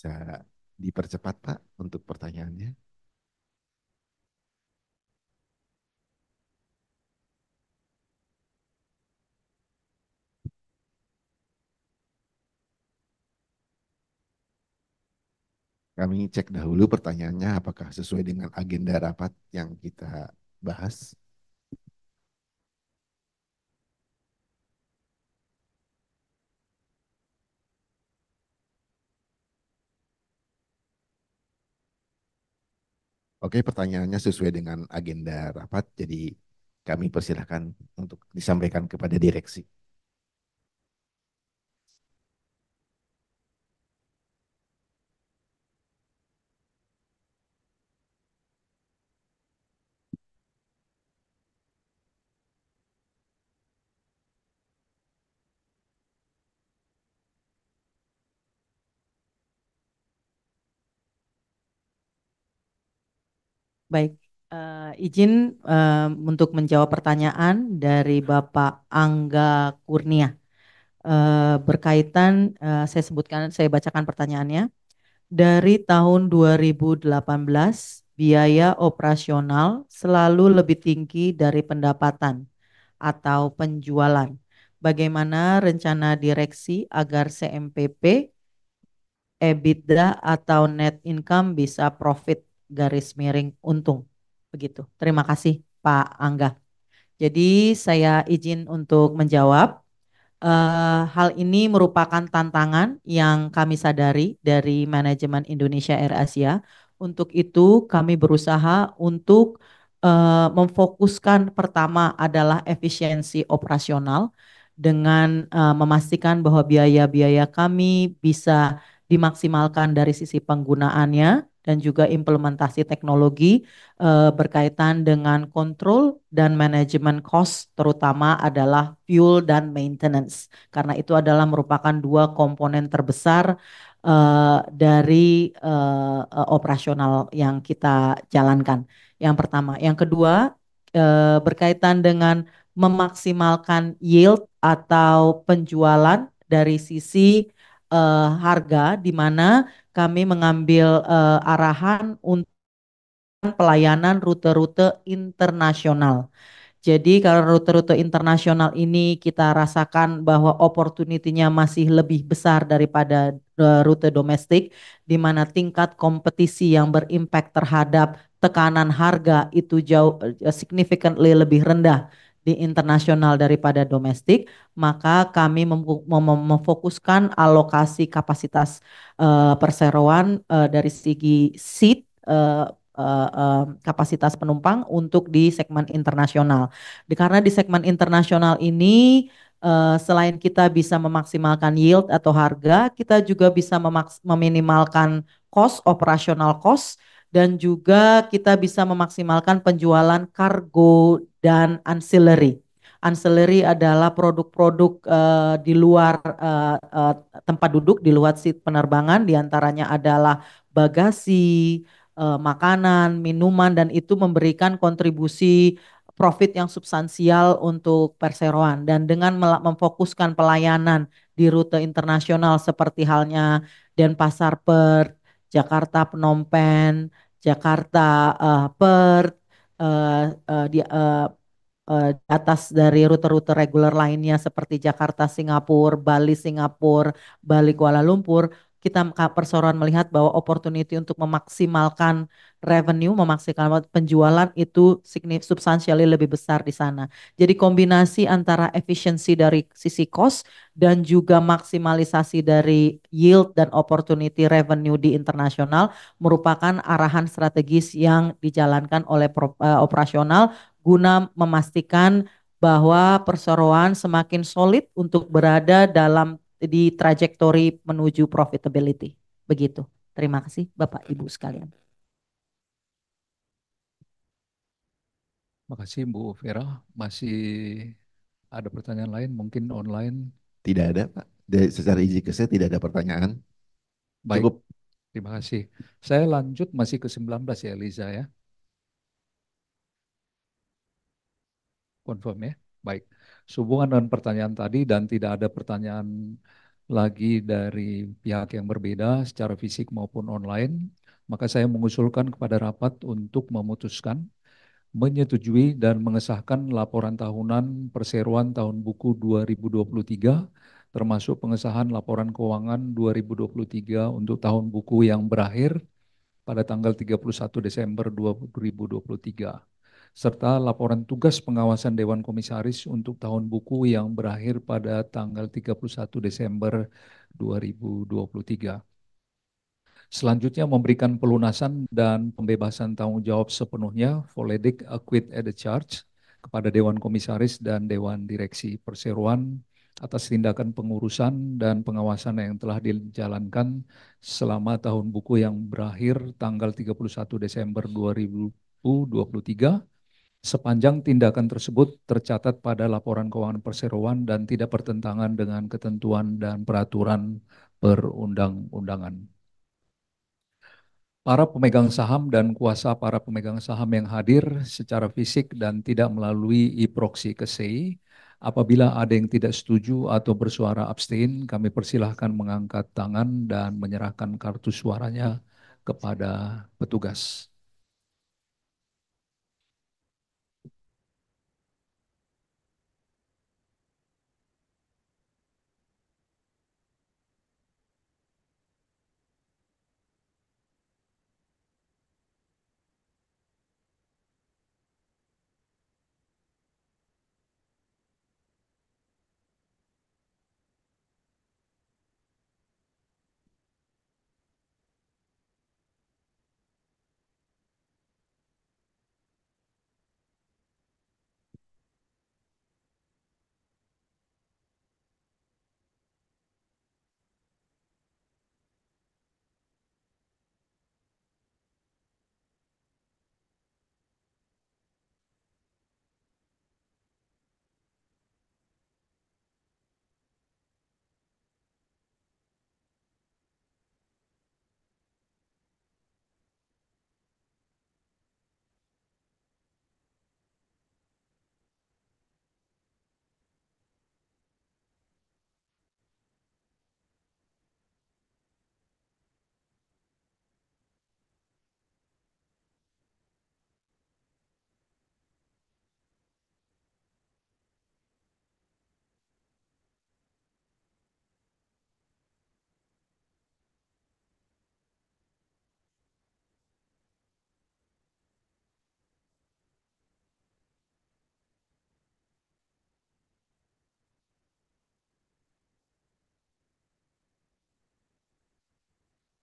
Bisa dipercepat Pak untuk pertanyaannya. Kami cek dahulu pertanyaannya apakah sesuai dengan agenda rapat yang kita bahas. Oke, pertanyaannya sesuai dengan agenda rapat, jadi kami persilahkan untuk disampaikan kepada direksi. Baik, izin untuk menjawab pertanyaan dari Bapak Angga Kurnia. Berkaitan, saya bacakan pertanyaannya. Dari tahun 2018, biaya operasional selalu lebih tinggi dari pendapatan atau penjualan. Bagaimana rencana direksi agar CMPP, EBITDA atau net income bisa profit garis miring untung? Begitu. Terima kasih Pak Angga. Jadi saya izin untuk menjawab. Hal ini merupakan tantangan yang kami sadari dari manajemen Indonesia Air Asia. Untuk itu kami berusaha untuk memfokuskan pertama adalah efisiensi operasional dengan memastikan bahwa biaya-biaya kami bisa dimaksimalkan dari sisi penggunaannya dan juga implementasi teknologi berkaitan dengan kontrol dan manajemen cost, terutama adalah fuel dan maintenance, karena itu adalah merupakan dua komponen terbesar dari operasional yang kita jalankan. Yang pertama, yang kedua berkaitan dengan memaksimalkan yield atau penjualan dari sisi harga, di mana kami mengambil arahan untuk pelayanan rute-rute internasional. Jadi kalau rute-rute internasional ini kita rasakan bahwa opportunity-nya masih lebih besar daripada rute domestik, di mana tingkat kompetisi yang berimpact terhadap tekanan harga itu jauh significantly lebih rendah di internasional daripada domestik, maka kami memfokuskan alokasi kapasitas perseroan dari segi seat kapasitas penumpang untuk di segmen internasional. Karena di segmen internasional ini selain kita bisa memaksimalkan yield atau harga, kita juga bisa meminimalkan cost, operasional cost, dan juga kita bisa memaksimalkan penjualan kargo dan ancillary. Ancillary adalah produk-produk di luar tempat duduk, di luar seat penerbangan, diantaranya adalah bagasi, makanan, minuman, dan itu memberikan kontribusi profit yang substansial untuk perseroan. Dan dengan memfokuskan pelayanan di rute internasional seperti halnya Denpasar Perth, Jakarta Phnom Penh, Jakarta Perth, di atas dari rute-rute reguler lainnya seperti Jakarta Singapura, Bali Singapura, Bali Kuala Lumpur, kita perseroan melihat bahwa opportunity untuk memaksimalkan revenue, memaksimalkan penjualan itu substansially lebih besar di sana. Jadi kombinasi antara efisiensi dari sisi cost dan juga maksimalisasi dari yield dan opportunity revenue di internasional merupakan arahan strategis yang dijalankan oleh operasional guna memastikan bahwa perseroan semakin solid untuk berada dalam di trajektori menuju profitability. Begitu. Terima kasih Bapak Ibu sekalian. Makasih Bu Vera. Masih ada pertanyaan lain mungkin online? Tidak ada Pak. Secara izin ke saya tidak ada pertanyaan. Baik, Cukup. terima kasih. Saya lanjut masih ke 19 ya Liza ya. Confirm ya. Baik. Sehubungan dengan pertanyaan tadi dan tidak ada pertanyaan lagi dari pihak yang berbeda secara fisik maupun online, maka saya mengusulkan kepada rapat untuk memutuskan, menyetujui dan mengesahkan laporan tahunan perseroan tahun buku 2023, termasuk pengesahan laporan keuangan 2023 untuk tahun buku yang berakhir pada tanggal 31 Desember 2023, serta laporan tugas pengawasan Dewan Komisaris untuk tahun buku yang berakhir pada tanggal 31 Desember 2023. Selanjutnya memberikan pelunasan dan pembebasan tanggung jawab sepenuhnya Voledik Acquit at the Charge kepada Dewan Komisaris dan Dewan Direksi Perseroan atas tindakan pengurusan dan pengawasan yang telah dijalankan selama tahun buku yang berakhir tanggal 31 Desember 2023, sepanjang tindakan tersebut tercatat pada laporan keuangan perseroan dan tidak bertentangan dengan ketentuan dan peraturan perundang-undangan. Para pemegang saham dan kuasa para pemegang saham yang hadir secara fisik dan tidak melalui e-proxy ke SEI, apabila ada yang tidak setuju atau bersuara abstain, kami persilahkan mengangkat tangan dan menyerahkan kartu suaranya kepada petugas.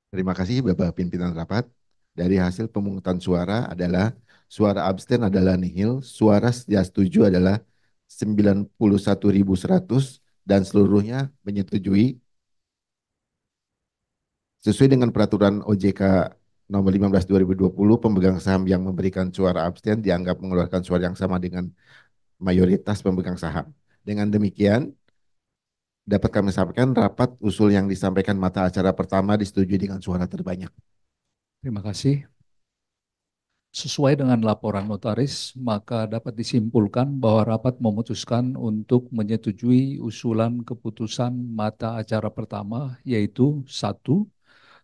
Terima kasih Bapak Pimpinan Rapat. Dari hasil pemungutan suara adalah suara abstain adalah nihil, suara tidak setuju adalah 91.100 dan seluruhnya menyetujui. Sesuai dengan peraturan OJK nomor 15 2020, pemegang saham yang memberikan suara abstain dianggap mengeluarkan suara yang sama dengan mayoritas pemegang saham. Dengan demikian, dapat kami sampaikan rapat usul yang disampaikan mata acara pertama disetujui dengan suara terbanyak. Terima kasih. Sesuai dengan laporan notaris, maka dapat disimpulkan bahwa rapat memutuskan untuk menyetujui usulan keputusan mata acara pertama, yaitu 1.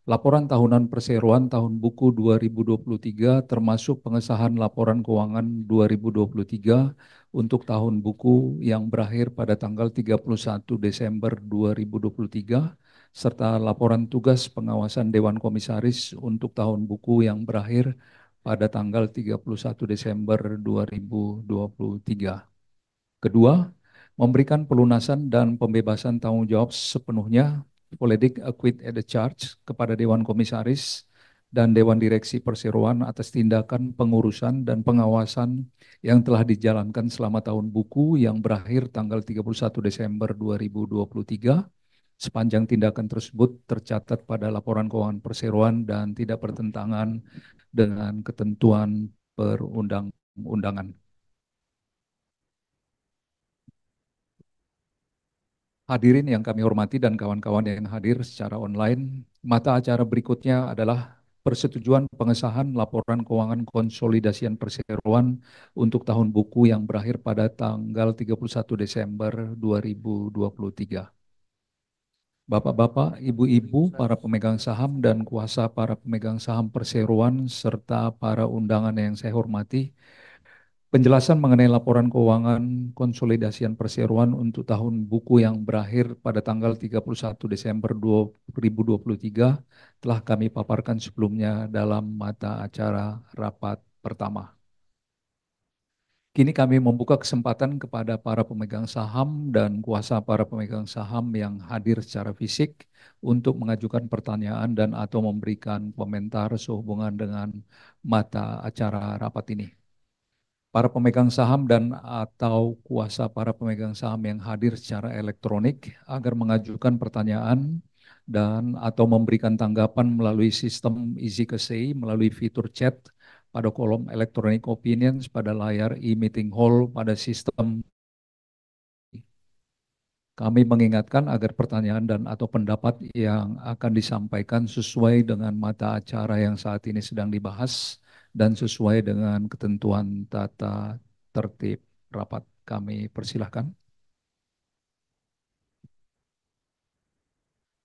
Laporan tahunan perseroan tahun buku 2023 termasuk pengesahan laporan keuangan 2023 untuk tahun buku yang berakhir pada tanggal 31 Desember 2023, serta laporan tugas pengawasan Dewan Komisaris untuk tahun buku yang berakhir pada tanggal 31 Desember 2023. Kedua, memberikan pelunasan dan pembebasan tanggung jawab sepenuhnya Voledik Acquit at the Charge kepada Dewan Komisaris dan Dewan Direksi Perseroan atas tindakan pengurusan dan pengawasan yang telah dijalankan selama tahun buku yang berakhir tanggal 31 Desember 2023, sepanjang tindakan tersebut tercatat pada laporan keuangan perseroan dan tidak bertentangan dengan ketentuan perundang-undangan. Hadirin yang kami hormati dan kawan-kawan yang hadir secara online, mata acara berikutnya adalah persetujuan pengesahan laporan keuangan konsolidasian perseroan untuk tahun buku yang berakhir pada tanggal 31 Desember 2023. Bapak-bapak, ibu-ibu, para pemegang saham dan kuasa para pemegang saham perseroan serta para undangan yang saya hormati, penjelasan mengenai laporan keuangan konsolidasian perseroan untuk tahun buku yang berakhir pada tanggal 31 Desember 2023 telah kami paparkan sebelumnya dalam mata acara rapat pertama. Kini kami membuka kesempatan kepada para pemegang saham dan kuasa para pemegang saham yang hadir secara fisik untuk mengajukan pertanyaan dan atau memberikan komentar sehubungan dengan mata acara rapat ini. Para pemegang saham dan atau kuasa para pemegang saham yang hadir secara elektronik agar mengajukan pertanyaan dan atau memberikan tanggapan melalui sistem Easy Say melalui fitur chat pada kolom electronic opinions pada layar e-meeting hall pada sistem. Kami mengingatkan agar pertanyaan dan atau pendapat yang akan disampaikan sesuai dengan mata acara yang saat ini sedang dibahas dan sesuai dengan ketentuan tata tertib rapat. Kami persilahkan.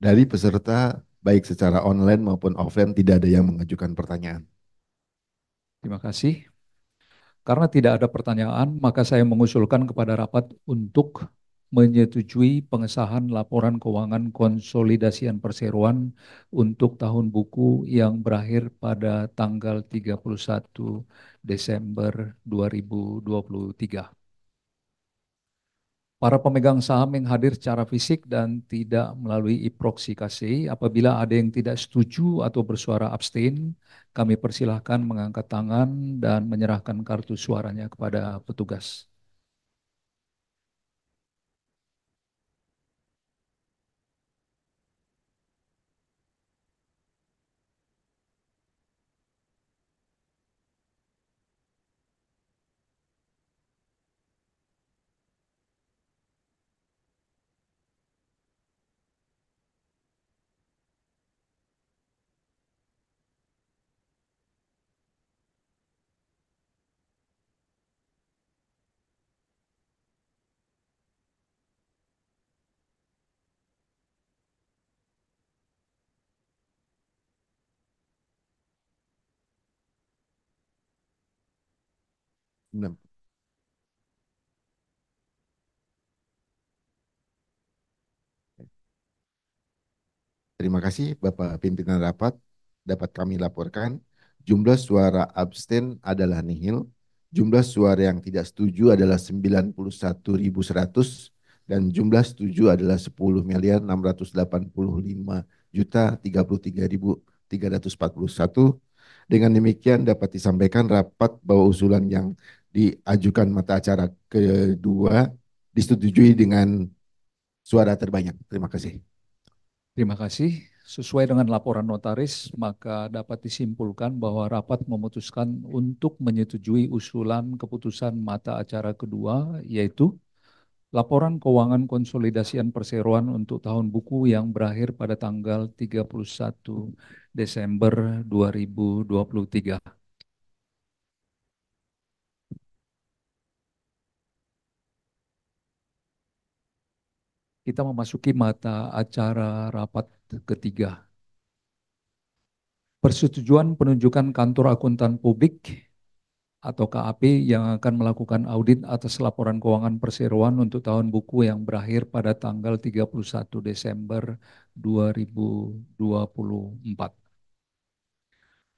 Dari peserta, baik secara online maupun offline, tidak ada yang mengajukan pertanyaan. Terima kasih. Karena tidak ada pertanyaan, maka saya mengusulkan kepada rapat untuk menyetujui pengesahan laporan keuangan konsolidasian perseroan untuk tahun buku yang berakhir pada tanggal 31 Desember 2023. Para pemegang saham yang hadir secara fisik dan tidak melalui e-proxy KC, apabila ada yang tidak setuju atau bersuara abstain, kami persilahkan mengangkat tangan dan menyerahkan kartu suaranya kepada petugas. Enam. Terima kasih Bapak Pimpinan Rapat. Dapat kami laporkan, jumlah suara abstain adalah nihil, jumlah suara yang tidak setuju adalah 91.100, dan jumlah setuju adalah 10.685.033.341. Dengan demikian dapat disampaikan rapat bahwa usulan yang diajukan mata acara kedua disetujui dengan suara terbanyak. Terima kasih. Terima kasih. Sesuai dengan laporan notaris, maka dapat disimpulkan bahwa rapat memutuskan untuk menyetujui usulan keputusan mata acara kedua, yaitu laporan keuangan konsolidasian perseroan untuk tahun buku yang berakhir pada tanggal 31 Desember 2023. Kita memasuki mata acara rapat ketiga. Persetujuan penunjukan kantor akuntan publik atau KAP yang akan melakukan audit atas laporan keuangan perseroan untuk tahun buku yang berakhir pada tanggal 31 Desember 2024.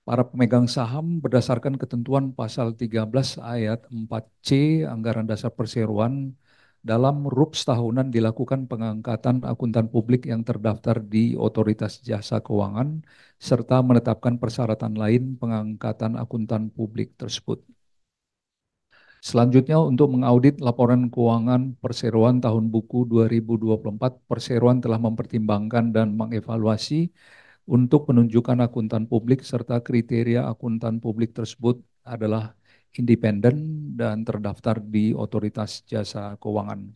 Para pemegang saham berdasarkan ketentuan pasal 13 ayat 4C Anggaran Dasar Perseroan dalam RUPS tahunan dilakukan pengangkatan akuntan publik yang terdaftar di Otoritas Jasa Keuangan serta menetapkan persyaratan lain pengangkatan akuntan publik tersebut. Selanjutnya untuk mengaudit laporan keuangan perseroan tahun buku 2024, perseroan telah mempertimbangkan dan mengevaluasi untuk penunjukan akuntan publik serta kriteria akuntan publik tersebut adalah independen dan terdaftar di Otoritas Jasa Keuangan.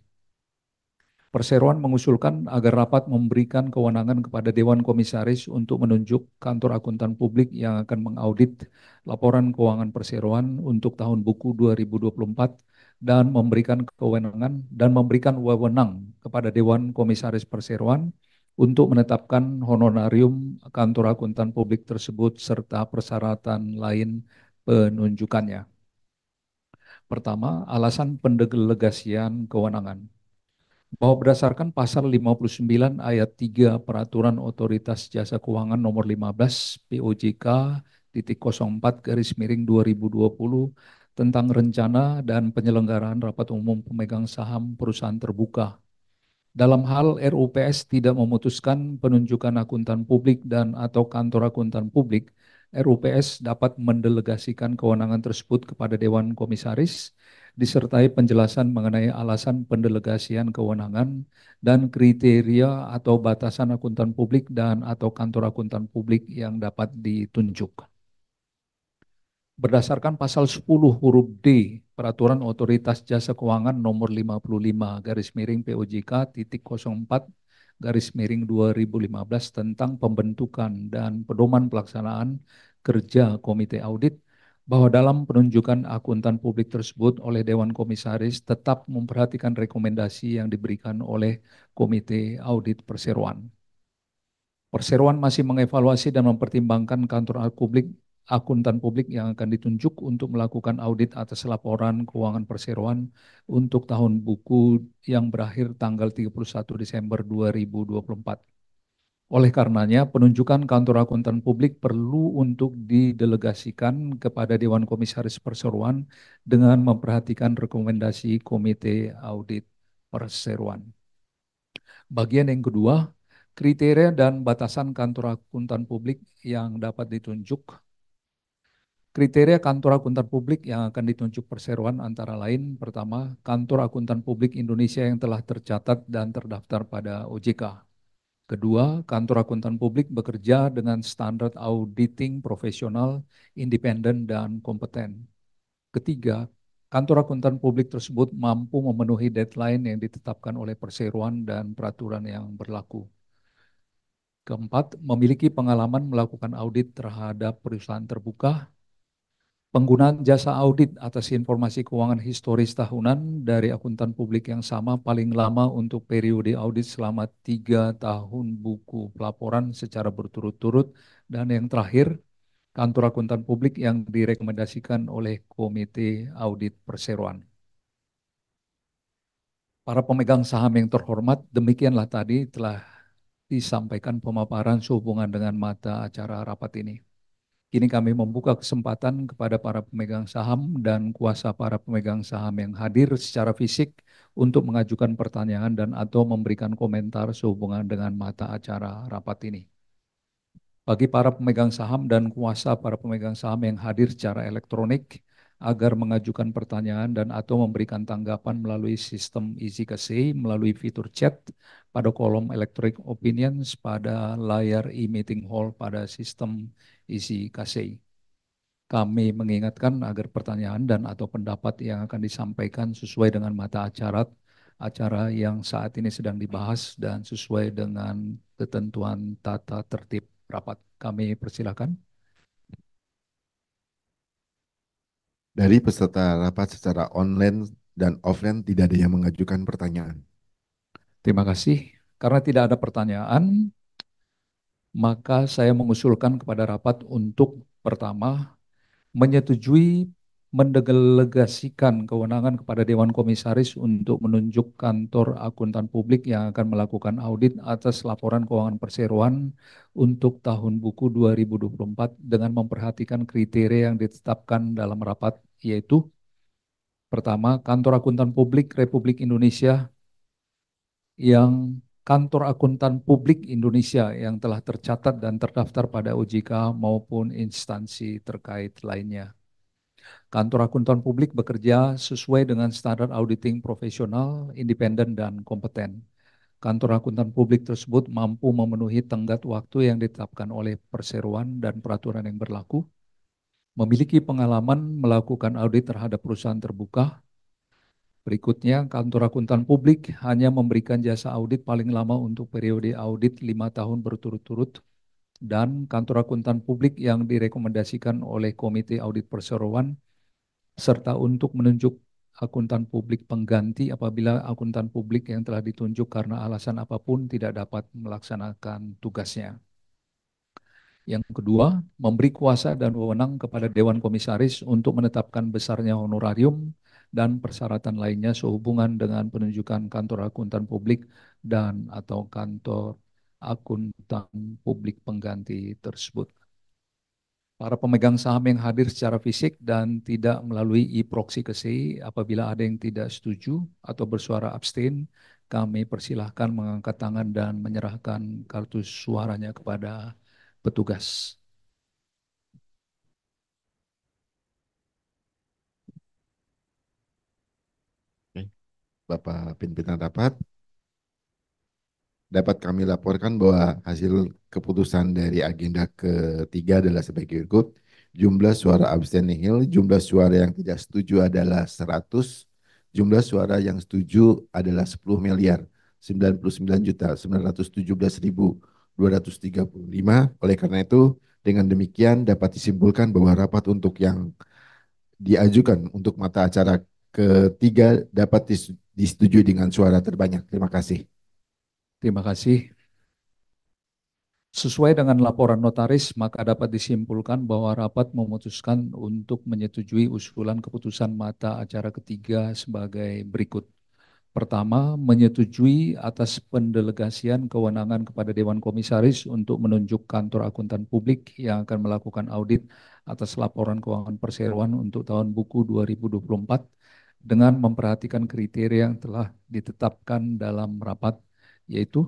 Perseroan mengusulkan agar rapat memberikan kewenangan kepada Dewan Komisaris untuk menunjuk kantor akuntan publik yang akan mengaudit laporan keuangan perseroan untuk tahun buku 2024 dan memberikan kewenangan dan memberikan wewenang kepada Dewan Komisaris Perseroan untuk menetapkan honorarium kantor akuntan publik tersebut serta persyaratan lain penunjukannya. Pertama, alasan pendelegasian kewenangan. Bahwa berdasarkan pasal 59 ayat 3 Peraturan Otoritas Jasa Keuangan nomor 15 POJK titik 04 garis miring 2020 tentang rencana dan penyelenggaraan rapat umum pemegang saham perusahaan terbuka. Dalam hal RUPS tidak memutuskan penunjukan akuntan publik dan atau kantor akuntan publik, RUPS dapat mendelegasikan kewenangan tersebut kepada Dewan Komisaris, disertai penjelasan mengenai alasan pendelegasian kewenangan dan kriteria atau batasan akuntan publik dan atau kantor akuntan publik yang dapat ditunjuk. Berdasarkan pasal 10 huruf D Peraturan Otoritas Jasa Keuangan nomor 55 garis miring POJK titik 04 garis miring 2015 tentang pembentukan dan pedoman pelaksanaan kerja Komite Audit, bahwa dalam penunjukan akuntan publik tersebut oleh Dewan Komisaris tetap memperhatikan rekomendasi yang diberikan oleh Komite Audit Perseroan. Perseroan masih mengevaluasi dan mempertimbangkan kantor akuntan publik yang akan ditunjuk untuk melakukan audit atas laporan keuangan perseroan untuk tahun buku yang berakhir tanggal 31 Desember 2024. Oleh karenanya, penunjukan kantor akuntan publik perlu untuk didelegasikan kepada Dewan Komisaris Perseroan dengan memperhatikan rekomendasi Komite Audit Perseroan. Bagian yang kedua, kriteria dan batasan kantor akuntan publik yang dapat ditunjuk. Kriteria kantor akuntan publik yang akan ditunjuk perseroan antara lain, pertama, kantor akuntan publik Indonesia yang telah tercatat dan terdaftar pada OJK. Kedua, kantor akuntan publik bekerja dengan standar auditing profesional, independen, dan kompeten. Ketiga, kantor akuntan publik tersebut mampu memenuhi deadline yang ditetapkan oleh perseroan dan peraturan yang berlaku. Keempat, memiliki pengalaman melakukan audit terhadap perusahaan terbuka. Penggunaan jasa audit atas informasi keuangan historis tahunan dari akuntan publik yang sama paling lama untuk periode audit selama 3 tahun buku pelaporan secara berturut-turut. Dan yang terakhir, kantor akuntan publik yang direkomendasikan oleh Komite Audit Perseroan. Para pemegang saham yang terhormat, demikianlah tadi telah disampaikan pemaparan sehubungan dengan mata acara rapat ini. Kini kami membuka kesempatan kepada para pemegang saham dan kuasa para pemegang saham yang hadir secara fisik untuk mengajukan pertanyaan dan atau memberikan komentar sehubungan dengan mata acara rapat ini. Bagi para pemegang saham dan kuasa para pemegang saham yang hadir secara elektronik, agar mengajukan pertanyaan dan atau memberikan tanggapan melalui sistem Easy Kasei melalui fitur chat pada kolom electronic opinions pada layar e-meeting hall pada sistem Easy Kasei. Kami mengingatkan agar pertanyaan dan atau pendapat yang akan disampaikan sesuai dengan mata acara yang saat ini sedang dibahas dan sesuai dengan ketentuan tata tertib rapat. Kami persilakan. Dari peserta rapat secara online dan offline tidak ada yang mengajukan pertanyaan. Terima kasih. Karena tidak ada pertanyaan, maka saya mengusulkan kepada rapat untuk pertama, menyetujui mendelegasikan kewenangan kepada Dewan Komisaris untuk menunjuk kantor akuntan publik yang akan melakukan audit atas laporan keuangan perseroan untuk tahun buku 2024 dengan memperhatikan kriteria yang ditetapkan dalam rapat, yaitu pertama, kantor akuntan publik Republik Indonesia kantor akuntan publik Indonesia yang telah tercatat dan terdaftar pada OJK maupun instansi terkait lainnya. Kantor akuntan publik bekerja sesuai dengan standar auditing profesional, independen, dan kompeten. Kantor akuntan publik tersebut mampu memenuhi tenggat waktu yang ditetapkan oleh perseroan dan peraturan yang berlaku, memiliki pengalaman melakukan audit terhadap perusahaan terbuka. Berikutnya, kantor akuntan publik hanya memberikan jasa audit paling lama untuk periode audit 5 tahun berturut-turut, dan kantor akuntan publik yang direkomendasikan oleh Komite Audit Perseroan serta untuk menunjuk akuntan publik pengganti apabila akuntan publik yang telah ditunjuk karena alasan apapun tidak dapat melaksanakan tugasnya. Yang kedua, memberi kuasa dan wewenang kepada Dewan Komisaris untuk menetapkan besarnya honorarium dan persyaratan lainnya sehubungan dengan penunjukan kantor akuntan publik dan atau kantor akuntan publik pengganti tersebut. Para pemegang saham yang hadir secara fisik dan tidak melalui e-proxy KCI, apabila ada yang tidak setuju atau bersuara abstain, kami persilahkan mengangkat tangan dan menyerahkan kartu suaranya kepada petugas. Oke. Bapak pimpinan rapat, dapat kami laporkan bahwa hasil keputusan dari agenda ketiga adalah sebagai berikut. Jumlah suara abstain nihil, jumlah suara yang tidak setuju adalah 100, jumlah suara yang setuju adalah 10 miliar 99.917.235. Oleh karena itu, dengan demikian dapat disimpulkan bahwa rapat untuk yang diajukan untuk mata acara ketiga dapat disetujui dengan suara terbanyak. Terima kasih. Terima kasih. Sesuai dengan laporan notaris, maka dapat disimpulkan bahwa rapat memutuskan untuk menyetujui usulan keputusan mata acara ketiga sebagai berikut. Pertama, menyetujui atas pendelegasian kewenangan kepada Dewan Komisaris untuk menunjuk kantor akuntan publik yang akan melakukan audit atas laporan keuangan perseroan untuk tahun buku 2024 dengan memperhatikan kriteria yang telah ditetapkan dalam rapat, yaitu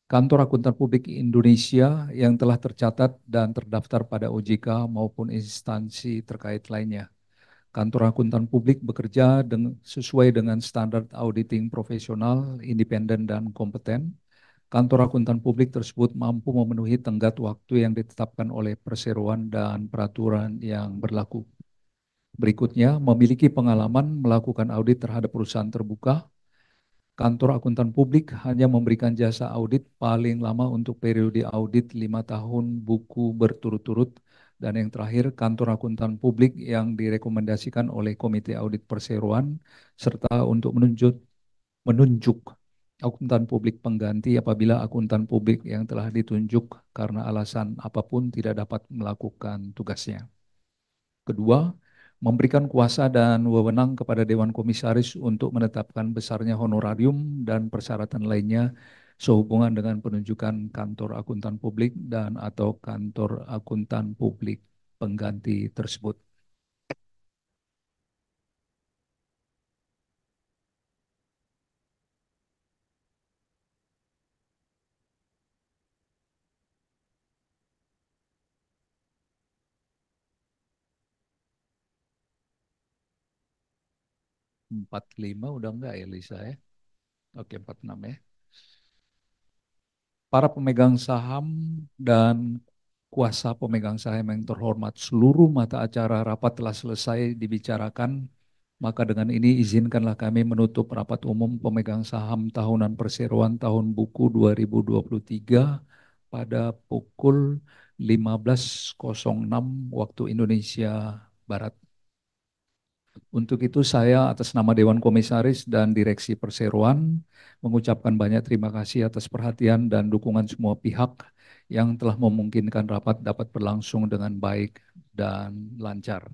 Kantor Akuntan Publik Indonesia yang telah tercatat dan terdaftar pada OJK maupun instansi terkait lainnya. Kantor Akuntan Publik bekerja sesuai dengan standar auditing profesional, independen, dan kompeten. Kantor Akuntan Publik tersebut mampu memenuhi tenggat waktu yang ditetapkan oleh perseroan dan peraturan yang berlaku. Berikutnya, memiliki pengalaman melakukan audit terhadap perusahaan terbuka. Kantor akuntan publik hanya memberikan jasa audit paling lama untuk periode audit 5 tahun buku berturut-turut. Dan yang terakhir, kantor akuntan publik yang direkomendasikan oleh Komite Audit Perseroan, serta untuk menunjuk akuntan publik pengganti apabila akuntan publik yang telah ditunjuk karena alasan apapun tidak dapat melakukan tugasnya. Kedua, memberikan kuasa dan wewenang kepada Dewan Komisaris untuk menetapkan besarnya honorarium dan persyaratan lainnya sehubungan dengan penunjukan kantor akuntan publik dan atau kantor akuntan publik pengganti tersebut. Empat lima udah enggak ya Lisa ya? Oke, 46 ya. Para pemegang saham dan kuasa pemegang saham yang terhormat, seluruh mata acara rapat telah selesai dibicarakan, maka dengan ini izinkanlah kami menutup rapat umum pemegang saham tahunan perseroan tahun buku 2023 pada pukul 15.06 waktu Indonesia Barat. Untuk itu saya atas nama Dewan Komisaris dan Direksi Perseroan mengucapkan banyak terima kasih atas perhatian dan dukungan semua pihak yang telah memungkinkan rapat dapat berlangsung dengan baik dan lancar.